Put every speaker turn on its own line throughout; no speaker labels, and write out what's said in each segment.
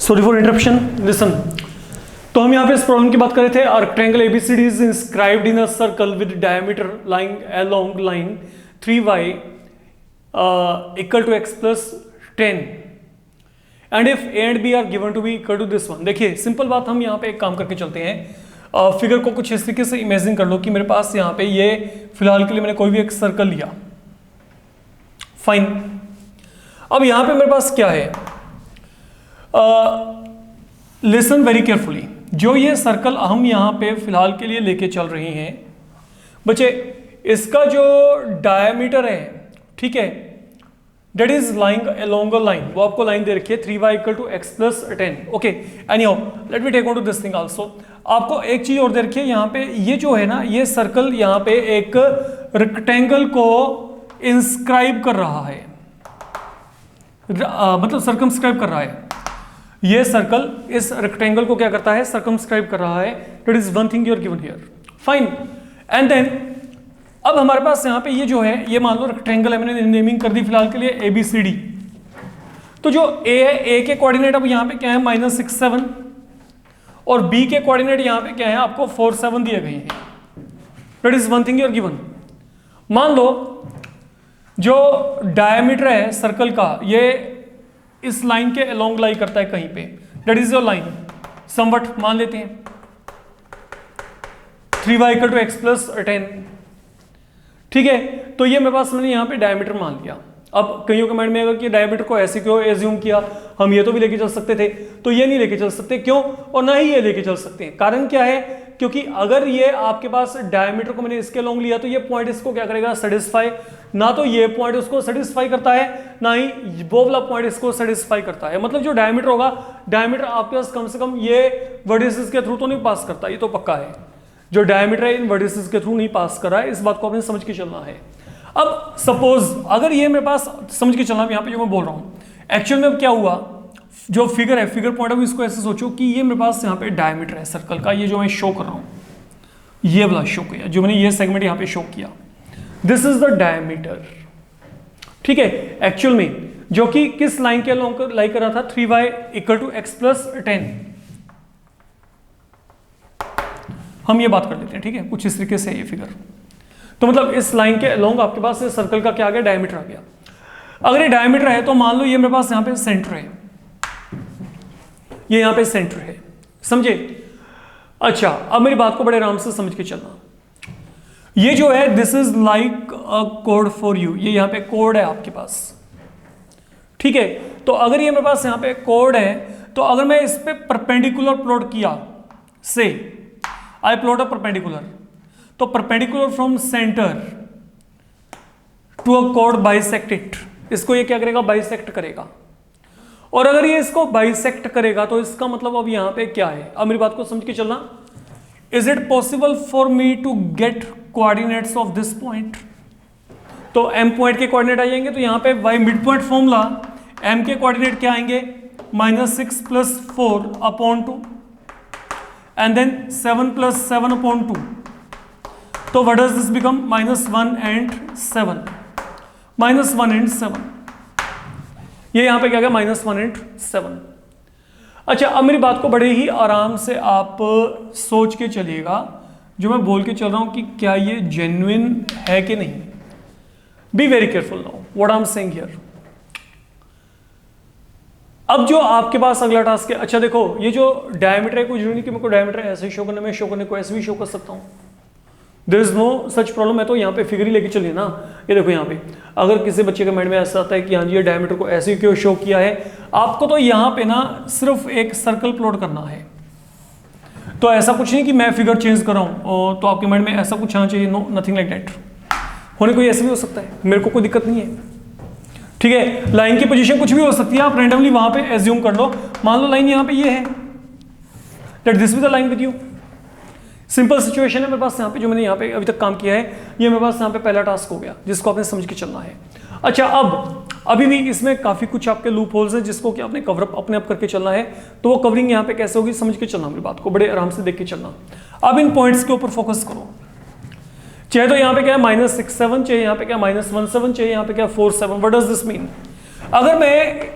Sorry for interruption, listen. तो हम यहाँ पे इस प्रॉब्लम की बात कर रहे थे। A rectangle ABCD is inscribed in a circle with diameter lying along line 3y equal to x plus 10 and if A and B are given to be equal to this one। देखिए simple बात, हम यहाँ पे एक काम करके चलते हैं। फिगर को कुछ इस तरीके से इमेजिन कर लो कि मेरे पास यहाँ पे ये फिलहाल के लिए मैंने कोई भी एक सर्कल लिया, फाइन। अब यहाँ पे मेरे पास क्या है, लिसन वेरी केयरफुली। जो ये सर्कल हम यहाँ पे फिलहाल के लिए लेके चल रहे हैं बच्चे, इसका जो डायमीटर है, ठीक है, that is lying along a line, वो आपको लाइन दे रखी है 3y equal to x plus 10। Okay, anyhow let me take on to this thing also. आपको एक चीज और दे रखी है यहाँ पे, ये जो है ना, ये सर्कल यहाँ पे एक रेक्टेंगल को इंस्क्राइब कर रहा है, मतलब सर्कमस्क्राइब कर रहा है। ये सर्कल इस रेक्टेंगल को क्या करता है, सर्कमस्क्राइब कर रहा है। That is one thing you are given here, fine. And then अब हमारे पास यहाँ पे ये जो है, ये मान लो रेक्टेंगल है, मैंने नेमिंग कर दी फिलहाल के लिए ABCD। तो जो A है, A के कोऑर्डिनेट अब यहाँ पे क्या है -6 7 और B के कोऑर्डिनेट यहाँ पे क्या है आपको 4 7 दिए गए हैं। That is one thing you are given. मान लो जो डायमीटर है सर्कल का, ये इस लाइन के अलोंग लाई करता है कहीं पे, that is your line somewhat मान लेते हैं 3y equal to x plus 10, ठीक है। तो ये मेरे पास मैंने यहाँ पे डायमीटर मान लिया। अब कईयों के माइंड में आएगा कि डायमीटर को ऐसे क्यों एज्यूम किया, हम ये तो भी लेके चल सकते थे, तो ये नहीं लेके चल सकते, क्यों, और ना ही ये लेके चल सकते हैं। कारण क्या है, क्योंकि अगर ये आपके पास डायमीटर को मैंने इसके लॉन्ग लिया तो ये पॉइंट इसको क्या करेगा, सेटिस्फाई, ना तो ये पॉइंट उसको सेटिस्फाई करता है, ना ही वो वाला पॉइंट इसको सेटिस्फाई करता है। मतलब जो डायमीटर होगा, डायमीटर आपके पास कम से कम ये वर्टिसेस के थ्रू तो नहीं पास करता, ये तो पक्का है। जो डायमीटर है इन वर्टिसेस के थ्रू नहीं पास कर रहा है, इस बात को आपने समझ के चलना है। अब सपोज अगर ये मेरे पास समझ के चलना, यहाँ पे जो मैं बोल रहा हूँ एक्चुअल में अब क्या हुआ, जो फिगर है, फिगर पॉइंट ऑफ व्यू, इसको ऐसे सोचो कि ये मेरे पास यहाँ पे डायमीटर है सर्कल का, ये जो मैं शो कर रहा हूँ, ये वाला शो किया, जो मैंने ये सेगमेंट यहाँ पे शो किया, दिस इज द डायमीटर, ठीक है। एक्चुअल में जो कि किस लाइन के अलॉन्ग लाई कर रहा था, 3y equal to x plus 10। हम ये बात कर लेते हैं, ठीक है, कुछ इस तरीके से ये फिगर। तो मतलब इस लाइन के अलोंग आपके पास इस सर्कल का क्या आ गया, डायमीटर आ गया। अगर ये डायमीटर है तो मान लो ये मेरे पास यहाँ पे सेंटर है, ये यहाँ पे सेंटर है, समझे। अच्छा, अब मेरी बात को बड़े आराम से समझ के चलना। ये जो है this is like a code for you, ये यहाँ पे कोड है आपके पास, ठीक है। तो अगर ये मेरे पास यहाँ पे कोड है, तो अगर मैं इस पे परपेंडिकुलर प्लॉट किया, से आई प्लॉट अ परपेंडिकुलर, तो perpendicular from centre to a कोड बाइसेक्ट इट, इसको ये क्या करेगा, बाइसेक्ट करेगा। और अगर ये इसको बाइसेक्ट करेगा तो इसका मतलब अब यहां पे क्या है, अब मेरी बात को समझ के चलना। Is it possible for me to get coordinates of this point, तो m पॉइंट के कोऑर्डिनेट आ जाएंगे, तो यहां पे y midpoint formula, m के कोऑर्डिनेट क्या आएंगे, -6 + 4/2 and then 7 + 7/2। तो what does this become, -1 and 7, -1 and 7, ये यहां पे क्या गया, -1 and 7। अच्छा, अब मेरी बात को बड़े ही आराम से आप सोच के चलिएगा, जो मैं बोल के चल रहा हूं कि क्या ये जेन्युइन है कि नहीं। Be very careful now what I am saying here. अब जो आपके पास अगला टास्क है, अच्छा देखो, ये जो डायमीटर है, कोई जरूरी नहीं कि मेरे को डायमीटर ऐसे ही शो करना, मैं शो करने को ऐसे भी शो कर सकता हूँ, there is no such problem है। तो यहाँ पे फिगर ही लेके चलिए ना। ये देखो यहाँ पे अगर किसी बच्चे के माइंड में ऐसा आता है कि हाँ जी ये डायमीटर को ऐसे ही क्यों शो किया है, आपको तो यहाँ पे ना सिर्फ एक सर्कल प्लॉट करना है। तो ऐसा कुछ नहीं कि मैं फिगर चेंज कर रहा हूँ, तो आपके माइंड में ऐसा कुछ आना चाहिए, नो, नथिंग लाइक दैट। होने को ऐसे भी हो सकता है, मेरे को कोई दिक्कत नहीं है, ठीक है। लाइन की पोजीशन कुछ भी हो सकती है, आप रैंडमली वहां पे एज्यूम कर लो। मान लो लाइन यहाँ पे ये है, that this is the line with you. Simple situation है मेरे पास यहाँ पे, जो मैंने यहाँ पे अभी तक काम किया है, ये मेरे पास यहाँ पे पहला टास्क हो गया, जिसको आपने समझ के चलना है। अच्छा, अब अभी भी इसमें काफी कुछ आपके लूप होल्स हैं, जिसको कि आपने कवर अप अपने आप करके चलना है। तो वो कवरिंग यहाँ पे कैसे होगी, समझ के चलना, मेरी बात को बड़े आराम से देख के चलना। अब इन पॉइंट्स के ऊपर फोकस करो, चाहे तो यहाँ पे क्या है -6 7, चाहे यहाँ पे क्या -1 7, चाहे यहाँ पे क्या 4 7। व्हाट डज दिस मीन, अगर मैं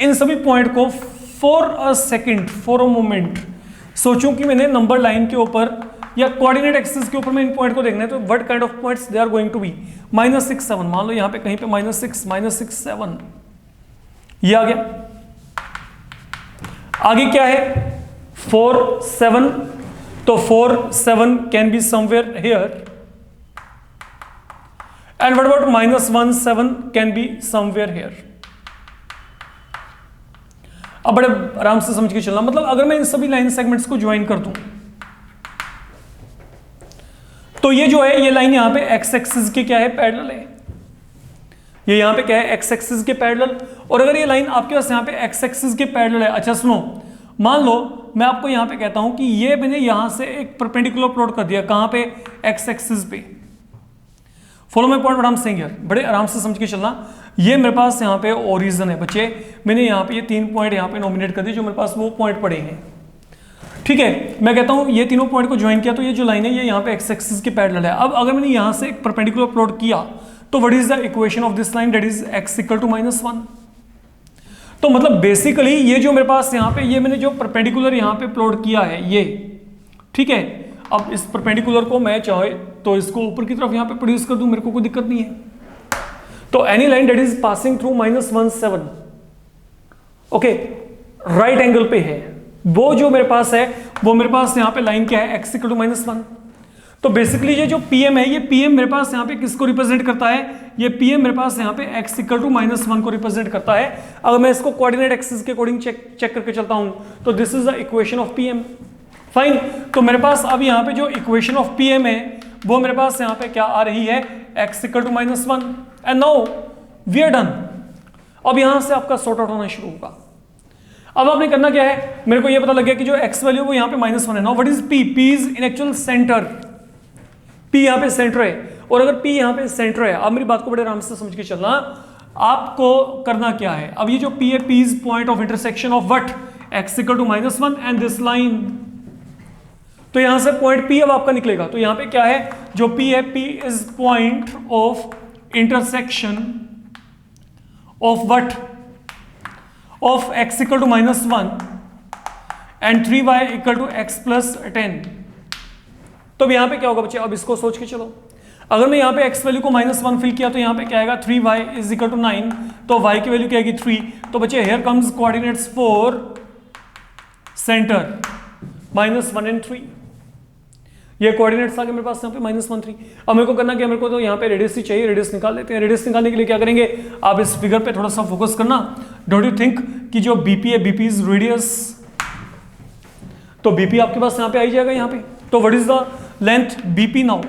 इन सभी पॉइंट को for a second, for a moment सोचूं कि मैंने नंबर लाइन के ऊपर या कोऑर्डिनेट एक्सिस के ऊपर मैं इन पॉइंट को देखना है, तो what kind of points they are going to be, -6 7, मान लो यहाँ पे कहीं पे -6 7, ये आ गया। आगे क्या है 4 7, तो 4 7 can be somewhere here, and what about -1 7 can be somewhere here. अब बड़े आराम से समझ के चलना, मतलब अगर मैं इन सभी लाइन सेगमेंट्स को ज्वाइन कर दूं तो ये जो है ये लाइन यहां पे एक्स एक्सिस के क्या है, पैरेलल है। ये यहां पे क्या है, एक्स एक्सिस के पैरेलल। और अगर ये लाइन आपके पास यहां पे एक्स एक्सिस के पैरेलल है, अच्छा सुनो, मान लो मैं आपको यहां पे कहता हूं कि ये मैंने यहां से एक परपेंडिकुलर प्लॉट कर दिया, कहां पे, एक्स एक्सिस पे। Follow my point what I am saying here, बड़े आराम से समझ के चलना। ये मेरे पास यहाँ पे ओरिजिन है बच्चे, मैंने यहाँ पे ये 3 पॉइंट यहाँ पे नॉमिनेट कर दिए जो मेरे पास वो पॉइंट पड़े हैं, ठीक है। मैं कहता हूँ ये तीनों पॉइंट को ज्वाइन किया तो ये जो लाइन है ये यहाँ पे एक्स एक्सिस के पैरेलल है। अब अगर मैंने यहाँ से एक परपेंडिकुलर प्लॉट किया तो what is the equation of this line, that is x equal to -1। तो मतलब बेसिकली ये जो मेरे पास यहाँ पे ये मैंने जो परपेंडिकुलर यहाँ पे प्लॉट किया है ये, ठीक है। अब इस परपेंडिकुलर को मैं चाहे तो इसको ऊपर की तरफ यहाँ पे प्रोड्यूस कर दूं, मेरे को कोई दिक्कत नहीं है। तो any line that is passing through -1 7, okay, right angle पे है, वो जो मेरे पास है वो मेरे पास यहाँ पे लाइन क्या है, x इक्वल टू -1। तो बेसिकली ये जो PM है, ये PM मेरे पास यहाँ पे किसको रिप्रेजेंट करता है, ये PM मेरे पास यहाँ पे x इक्वल टू -1 को रिप्रेजेंट करता है। अगर मैं इसको कोऑर्डिनेट एक्सिस के अकॉर्डिंग चेक करके चलता हूँ तो this is the equation of PM, fine. तो मेरे पास अब यहाँ पे जो इक्वेशन ऑफ PM है वो मेरे पास यहाँ पे क्या आ रही है, x equal to -1, and now we are done. अब यहाँ से आपका सॉर्ट आउट होना शुरू होगा। अब आपने करना क्या है, मेरे को ये पता लग गया कि जो x वैल्यू वो यहाँ पे -1 है। Now what is p, p is in actual centre, p यहाँ पे सेंटर है। और अगर p यहाँ पे सेंटर है, अब मेरी बात को बड़े आराम से समझ के चलना, आपको करना क्या है, अब ये जो p है, p is point of intersection of what, x equal to -1 and this line. तो यहां से पॉइंट P अब आपका निकलेगा, तो यहां पे क्या है, जो P है, P is point of intersection of what, of x equal to -1 and 3y equal to x plus 10। तो अब यहां पे क्या होगा बच्चे, अब इसको सोच के चलो, अगर मैं यहां पे x वैल्यू को -1 फिल किया तो यहां पे क्या आएगा, 3y इज इक्वल टू 9, तो y की वैल्यू क्या आएगी 3। तो बच्चे here comes coordinates for centre -1 and 3, ये कोऑर्डिनेट्स आ गए मेरे पास यहाँ पे -1 3। अब मेरे को करना क्या, मेरे को तो यहाँ पे रेडियस ही चाहिए, रेडियस निकाल लेते हैं। रेडियस निकालने के लिए क्या करेंगे, आप इस फिगर पे थोड़ा सा फोकस करना। डोंट यू थिंक कि जो BP है, BP इज रेडियस, तो BP आपके पास यहाँ पे आ ही जाएगा यहाँ पे। तो what is the length BP now.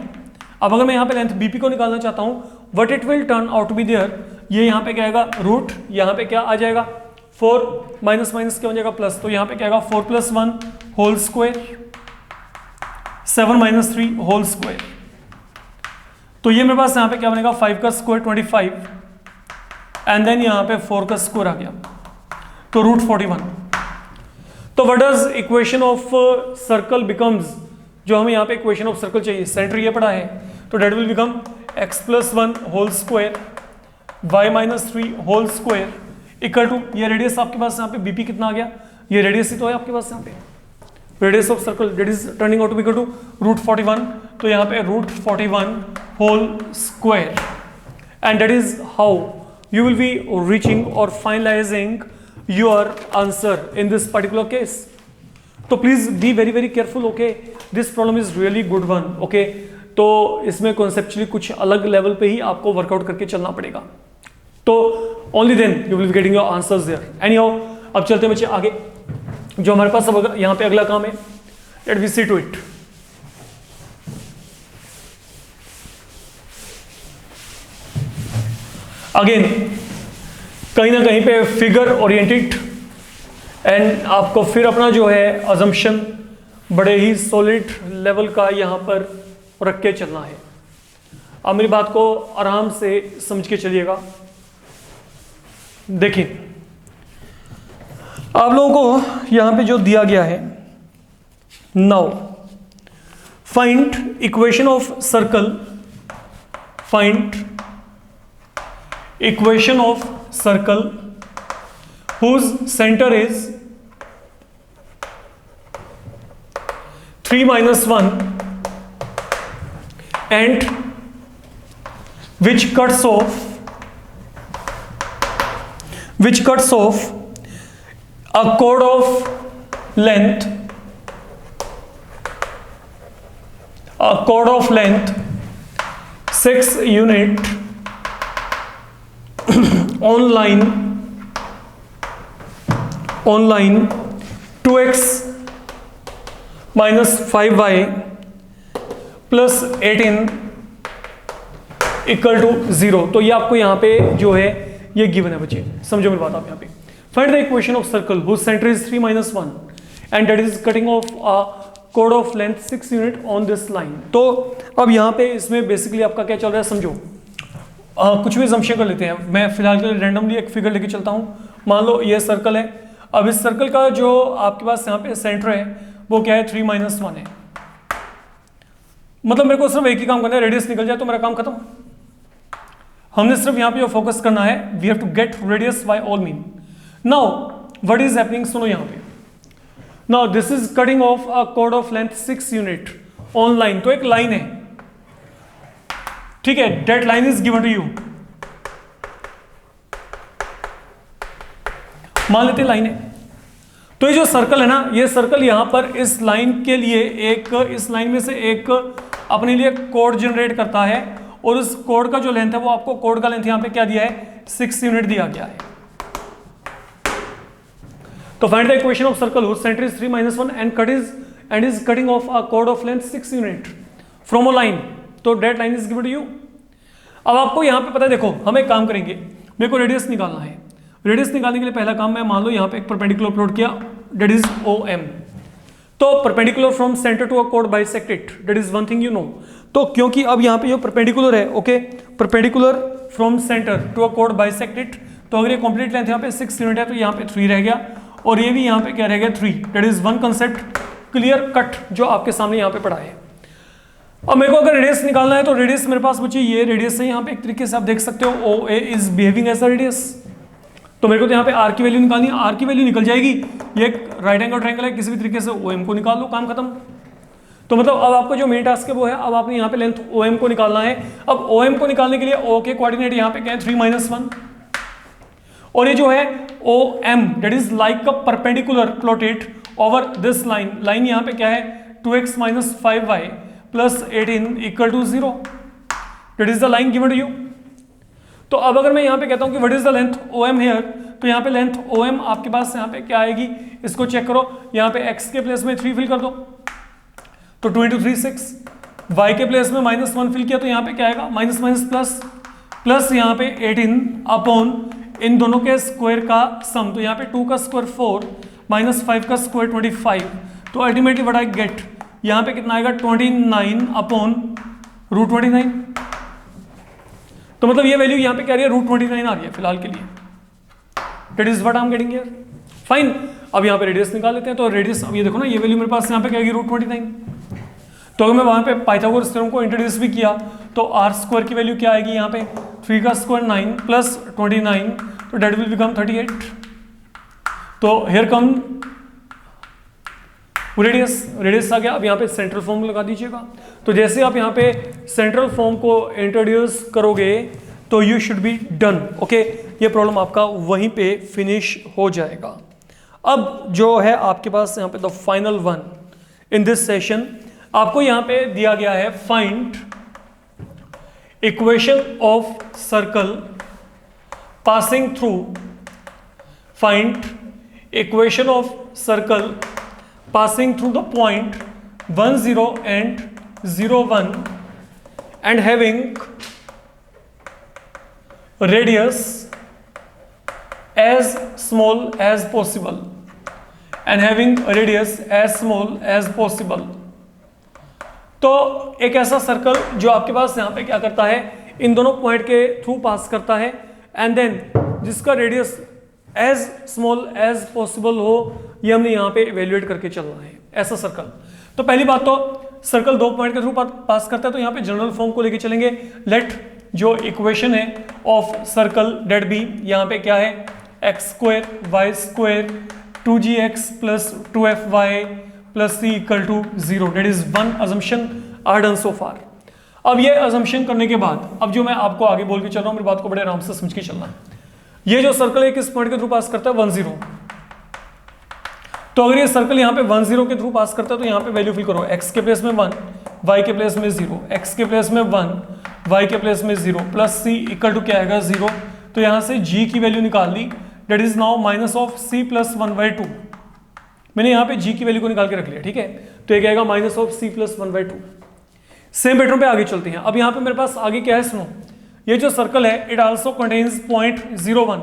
अब अगर मैं यहाँ पे लेंथ BP को निकालना चाहता हूँ, what it will turn out to be there, ये यहाँ पे क्या आएगा, रूट, यहाँ पे क्या आ जाएगा 4, माइनस माइनस क्या हो जाएगा प्लस, तो यहाँ पे क्या आएगा 4 + 1 होल स्क्वायर, 7 - 3 होल स्क्वायर। तो ये मेरे पास यहाँ पे क्या बनेगा, 5 का स्क्वायर 25 एंड देन यहाँ पे 4 का स्क्वायर आ गया, तो √41। तो what does equation of circle becomes, जो हमें यहाँ पे इक्वेशन ऑफ सर्कल चाहिए, सेंटर ये पड़ा है, तो that will become x + 1 whole square y - 3 whole square equal to, ये रेडियस आपके पास यहाँ पे BP कितना आ गया, ये रेडियस ही तो है आपके पास यहाँ पे, radius of circle that is turning out to be equal to √41। तो यहाँ पे √41 whole square, and that is how you will be reaching और finalising your answer in this particular case. तो please be very very careful, okay, this problem is really good one, okay. तो इसमें conceptually कुछ अलग level पे ही आपको workout करके चलना पड़ेगा, तो only then you will be getting your answers there. Anyhow, अब चलते हैं बच्चे आगे, जो हमारे पास अब यहां पे अगला काम है, let we see to it. Again कहीं ना कहीं पे फिगर ओरिएंटेड, एंड आपको फिर अपना जो है अजम्पशन बड़े ही सॉलिड लेवल का यहां पर रख के चलना है। अब मेरी बात को आराम से समझ के चलिएगा। देखिए आप लोगों को यहां पे जो दिया गया है, now find equation of circle, find equation of circle whose centre is 3 minus 1 and which cuts off a chord of length 6 unit on line 2x minus 5y plus 18 equal to 0। तो ये आपको यहाँ पे जो है ये गिवन है बच्चे, समझो मेरी बात आप यहाँ पे। Find the equation of circle whose centre is 3 minus 1 and that is cutting off a chord of length 6 unit on this line। तो अब यहाँ पे इसमें बेसिकली आपका क्या चल रहा है समझो। कुछ भी assumption कर लेते हैं, मैं फिलहाल के लिए रैंडमली एक फिगर लेके चलता हूँ। मान लो ये सर्कल है, अब इस सर्कल का जो आपके पास यहाँ पे सेंटर है वो क्या है 3 minus 1 है। मतलब मेरे को सिर्फ एक ही काम करना है, रेडियस निकल जाए तो मेरा काम खत्म। हमने सिर्फ यहाँ पे जो फोकस करना है, we have to get radius by all mean. Now what is happening, सुनो यहाँ पे। Now this is cutting off a chord of length 6 unit on line. तो एक लाइन है, ठीक है, that line is given to you. मान लेते लाइन है, तो ये जो सर्कल है ना, ये सर्कल यहां पर इस लाइन के लिए इस लाइन में से एक अपने लिए कोड जनरेट करता है, और उस कोड का जो लेंथ है वो आपको कोड का लेंथ यहां पे क्या दिया है 6 यूनिट दिया गया है। तो find the equation of circle whose centre is 3 minus 1 and is cutting off a chord of length 6 unit from a line। तो that line is given to you। अब आपको यहां पे पता है, देखो हम एक काम करेंगे, मेरे को रेडियस निकालना है। रेडियस निकालने के लिए पहला काम, मैं मान लो यहाँ पे एक परपेंडिकुलर प्लॉट किया, दैट इज OM। तो perpendicular from centre to a कोड bisect it, that is one thing you know. तो क्योंकि अब यहाँ पे जो परपेंडिकुलर है, okay, perpendicular from centre to a कोड बाइसेक्ट इट, तो अगर ये कंप्लीट लेंथ यहाँ पे 6 यूनिट है तो यहाँ पे 3 रह गया, और ये भी यहाँ पे क्या रह गया 3। That is one concept clear cut जो आपके सामने यहाँ पे पड़ा है। अब मेरे को अगर रेडियस निकालना है तो रेडियस मेरे पास बची ये रेडियस है, यहाँ पे एक तरीके से आप देख सकते हो OA is behaving as a radius. तो मेरे को तो यहाँ पे आर की वैल्यू निकालनी है, आर की वैल्यू निकल जाएगी। ये एक राइट एंगल ट्रायंगल है, किसी भी तरीके से OM को निकाल लो, काम खत्म। तो मतलब अब आपको जो मेन टास्क है वो है, अब आपने यहाँ पे लेंथ OM को निकालना है। अब OM को निकालने के लिए O के कोऑर्डिनेट यहाँ पे क्या है 3 minus 1, और ये जो है OM that is like a perpendicular plotted over this line. Line यहाँ पे क्या है 2x minus 5y plus 18 equal to 0। That is the line given to you. तो अब अगर मैं यहाँ पे कहता हूँ कि what is the length OM here, तो यहाँ पे लेंथ OM आपके पास यहाँ पे क्या आएगी, इसको चेक करो। यहाँ पे x के प्लेस में 3 फिल कर दो, तो 2 into 3 6। y के प्लेस में -1 फिल किया, तो यहाँ पे क्या आएगा माइनस माइनस प्लस प्लस, यहाँ पे 18 अपॉन इन दोनों के स्क्वायर का सम। तो यहाँ पे 2 का स्क्वायर 4 माइनस 5 का स्क्वायर 25। तो अल्टीमेटली व्हाट आई गेट, यहाँ पे कितना आएगा 29 अपॉन √29। तो मतलब ये वैल्यू यहाँ पे क्या आ रही है √29 आ रही है फिलहाल के लिए। That is what I am getting here. Fine, अब यहाँ पे रेडियस निकाल लेते हैं। तो रेडियस, अब ये देखो ना, ये वैल्यू मेरे पास यहाँ पे क्या आएगी √29। तो अगर मैं वहाँ पे पाइथागोरस थ्योरम को इंट्रोड्यूस भी किया तो आर स्क्वायर की वैल्यू क्या आएगी यहाँ पे 3 का स्क्वायर 9 प्लस 29, तो डेट विल बिकम 38। तो हियर कम रेडियस आ गया। अब यहाँ पे सेंट्रल फॉर्म लगा दीजिएगा। तो जैसे आप यहाँ पे सेंट्रल फॉर्म को इंट्रोड्यूस करोगे तो you should be done, okay. ये प्रॉब्लम आपका वहीं पे फिनिश हो जाएगा। अब जो है आपके पास यहाँ पे the final one in this session, आपको यहाँ पे दिया गया है find equation of circle passing through, find equation of circle passing through the point 1 0 and 0 1 and having radius as small as possible and having radius as small as possible। तो एक ऐसा circle जो आपके पास यहाँ पे क्या करता है, इन दोनों पॉइंट के थ्रू पास करता है, एंड देन जिसका radius as small as possible हो, ये हमने यहाँ पे इवेल्युएट करके चलना है ऐसा सर्कल। तो पहली बात तो सर्कल 2 पॉइंट के थ्रू पास करता है, तो यहाँ पे जनरल फॉर्म को लेके चलेंगे। लेट जो इक्वेशन है ऑफ सर्कल डेट बी, यहाँ पे क्या है x² y² 2gx + 2fy plus C equal to 0, that is one assumption are done so far. अब ये अजम्पशन करने के बाद अब जो मैं आपको आगे बोल के चल रहा हूं, मेरी बात को बड़े आराम से समझ के चलना। ये जो सर्कल है किस पॉइंट के थ्रू पास करता है, 1 0। तो अगर ये सर्कल यहाँ पे 1 0 के थ्रू पास करता है तो यहाँ पे वैल्यू फिल करो, x के प्लेस में 1, y के प्लेस में 0, x के प्लेस में 1, y के प्लेस में 0, प्लस c इक्वल टू क्या आएगा 0। तो यहाँ से g की वैल्यू निकाल ली, that is now minus of c plus 1/2। मैंने यहाँ पे g की वैल्यू को निकाल के रख लिया, ठीक है। तो ये क्या आएगा minus of c plus 1/2। Same pattern पे आगे चलते हैं। अब यहाँ पे मेरे पास आगे क्या है सुनो, ये जो सर्कल है इट आल्सो कंटेन्स पॉइंट 0 1।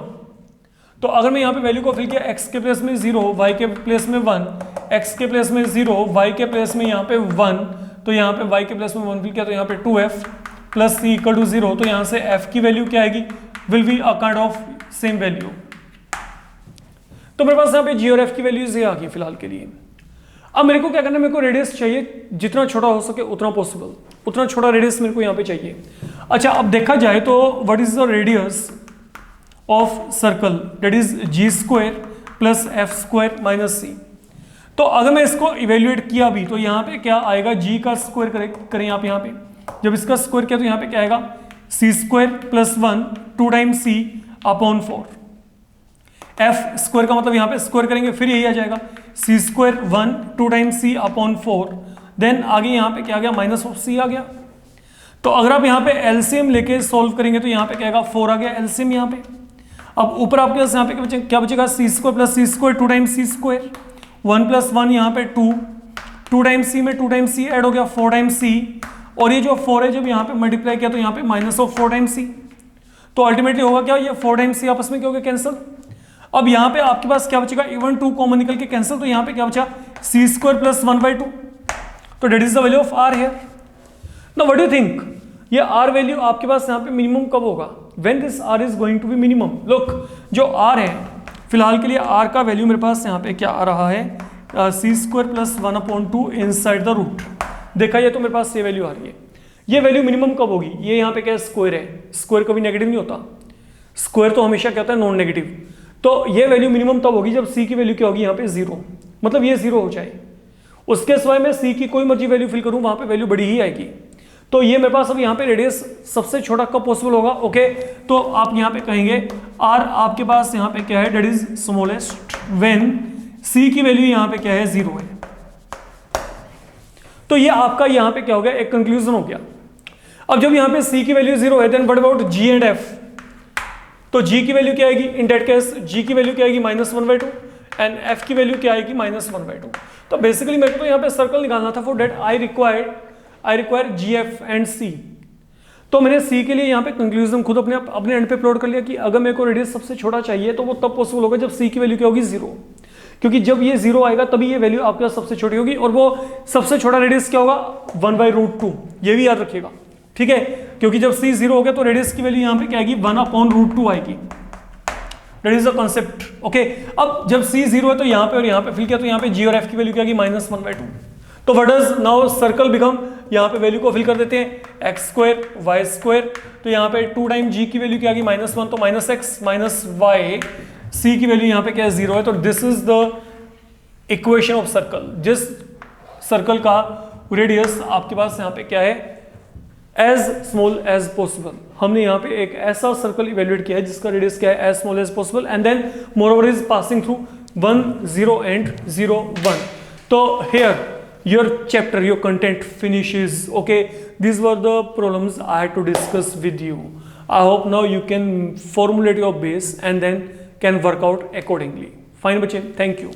तो अगर मैं यहाँ पे वैल्यू को फिल किया, x के प्लेस में 0, y के प्लेस में 1, x के प्लेस में 0, y के प्लेस में यहाँ पे 1, तो यहाँ पे y के प्लेस में 1 फिल किया तो यहाँ पे 2f plus c equal to 0। तो यहाँ से f की वैल्यू क्या आएगी, will be a kind of same value. तो मेरे पास यहाँ पे g और f की वैल्यूज ये आ गई फिलहाल के लिए। अब मेरे को क्या करना है, मेरे को रेडियस चाहिए जितना छोटा हो सके उतना पॉसिबल, उतना छोटा रेडियस मेरे को यहाँ पे चाहिए। अच्छा अब देखा जाए तो what is the radius of circle, that is G square plus F square minus C. तो अगर मैं इसको इवेल्युएट किया भी तो यहाँ पे क्या आएगा, जी का स्क्वायर करें आप यहाँ पे, जब इसका स्क्वायर किया तो यहाँ पे क्या आएगा C square plus 1 2 times C upon 4। F square का मतलब यहाँ पे स्क्वायर करेंगे फिर यही आ जाएगा C square 1 2 times C upon 4। Then आगे यहाँ पे क्या आ गया, माइनस ऑफ सी आ गया। तो अगर आप यहाँ पे एलसीएम लेके सॉल्व करेंगे तो यहाँ पे क्या आएगा 4 आ गया एलसीएम यहाँ पे। अब ऊपर आपके पास यहाँ पे क्या बचेगा, C square plus C square 2 times C square, 1 plus 1 यहाँ पे 2 टाइम्स सी में 2 टाइम्स सी ऐड हो गया 4 टाइम्स सी, और ये जो 4 है जब यहाँ पे मल्टीप्लाई किया तो यहाँ पे माइनस ऑफ 4 टाइम्स सी। तो अल्टीमेटली होगा क्या, ये 4 टाइम्स सी आपस में क्या हो गया कैंसिल। अब यहाँ पे आपके पास क्या बचेगा, इवन 2 कॉमन निकल के कैंसिल, तो यहाँ पे क्या बचा सी स्क्वायर प्लस 1/2। तो that is the value of R here. Now what do you think, ये आर वैल्यू आपके पास यहाँ पे मिनिमम कब होगा, when this R is going to be minimum. Look जो आर है फिलहाल के लिए आर का वैल्यू मेरे पास यहाँ पे क्या आ रहा है, C square plus 1/2 inside the root. देखा ये तो मेरे पास ये वैल्यू आ रही है। ये वैल्यू मिनिमम कब होगी, ये यहाँ पे क्या स्क्वायर है, स्क्वायर कभी नेगेटिव नहीं होता, स्क्वायर तो हमेशा क्या होता है नॉन नेगेटिव। तो ये वैल्यू मिनिमम तब होगी जब सी की वैल्यू क्या होगी यहाँ पे 0, मतलब ये 0 हो जाए। उसके सिवाय मैं सी की कोई मर्जी वैल्यू फिल करूँ वहां पे वैल्यू बड़ी ही आएगी। तो ये मेरे पास अब यहाँ पे रेडियस सबसे छोटा कब पॉसिबल होगा, ओके। तो आप यहाँ पे कहेंगे आर आपके पास यहाँ पे क्या है, डेट इज स्मॉलेस्ट व्हेन सी की वैल्यू यहाँ पे क्या है 0 है। तो ये आपका यहाँ पे क्या हो गया, एक कंक्लूजन हो गया। अब जब यहाँ पे सी की वैल्यू 0 है, then what about G and F. तो जी की वैल्यू क्या आएगी, इन दैट केस जी की वैल्यू क्या आएगी -1/2 एंड एफ की वैल्यू क्या आएगी -1/2। तो बेसिकली मेरे को यहाँ पे सर्कल निकालना था, for that I require G F and C. तो मैंने सी के लिए यहाँ पे कंक्लूजन खुद अपने एंड पे प्लॉट कर लिया कि अगर मेरे को रेडियस सबसे छोटा चाहिए तो वो तब पॉसिबल होगा जब सी की वैल्यू क्या होगी 0, क्योंकि जब ये 0 आएगा तभी ये वैल्यू आपके पास सबसे छोटी होगी, और वो सबसे छोटा रेडियस क्या होगा 1/√2। ये भी याद रखिएगा, ठीक है, क्योंकि जब सी 0 हो गया तो रेडियस की वैल्यू यहाँ पे क्या आएगी 1/√2 आएगी। That is the concept, okay. अब जब सी 0 है तो यहाँ पे और यहाँ पे फिल किया तो यहाँ पे जी और एफ की वैल्यू क्या आएगी -1/2। तो what does now circle become, यहाँ पे वैल्यू को फिल कर देते हैं x स्क्वायर y स्क्वायर। तो यहाँ पे 2 टाइम g की वैल्यू क्या आ गई -1, तो -x माइनस y, c की वैल्यू यहाँ पे क्या है 0 है। तो this is the equation of circle, जिस सर्कल का रेडियस आपके पास यहाँ पे क्या है एज स्मॉल एज पॉसिबल। हमने यहाँ पे एक ऐसा सर्कल इवेल्युएट किया है जिसका रेडियस क्या है as small as possible, and then moreover is passing through 1 0 and 0 1। तो here your chapter, your content finishes, okay. These were the problems I had to discuss with you. I hope now you can formulate your base and then can work out accordingly. Fine बच्चे, thank you.